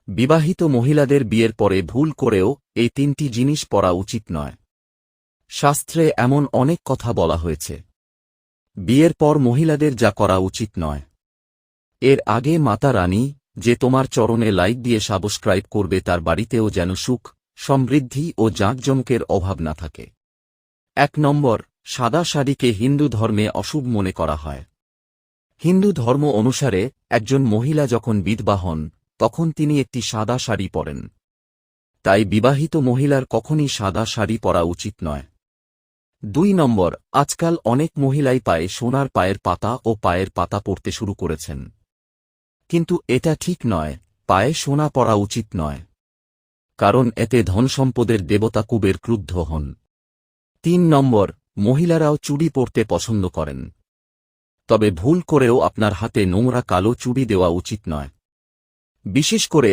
বিবাহিত মহিলাদের বিয়ের পরে ভুল করেও এই 3টি জিনিস পরা উচিত নয়। শাস্ত্রে এমন অনেক কথা বলা হয়েছে। বিয়ের পর মহিলাদের যা করা উচিত নয়। এর আগে মাতা রানী, যে তোমার চরণে লাইক দিয়ে সাবস্ক্রাইব করবে, তার বাড়িতেও যেন সুখ, সমৃদ্ধি ও জাঁকজমকের অভাব না থাকে। 1 নম্বর, সাদা শাড়িকে হিন্দু ধর্মে অশুভ মনে করা হয়। হিন্দু ধর্ম অনুসারে একজন মহিলা যখন বিধবা হন, তখন তিনি একটি সাদা শাড়ি পরেন। তাই বিবাহিত মহিলার কখনই সাদা শাড়ি পরা উচিত নয়। 2 নম্বর, আজকাল অনেক মহিলাই পায়ে সোনার পায়ের পাতা ও পায়ের পাতা পরতে শুরু করেছেন। কিন্তু এটা ঠিক নয়, পায়ে সোনা পরা উচিত নয়। কারণ এতে ধনসম্পদের দেবতা কুবের ক্রুদ্ধ হন। 3 নম্বর, মহিলারাও চুড়ি পরতে পছন্দ করেন। তবে ভুল করেও আপনার হাতে নোংরা কালো চুড়ি দেওয়া উচিত নয়। বিশেষ করে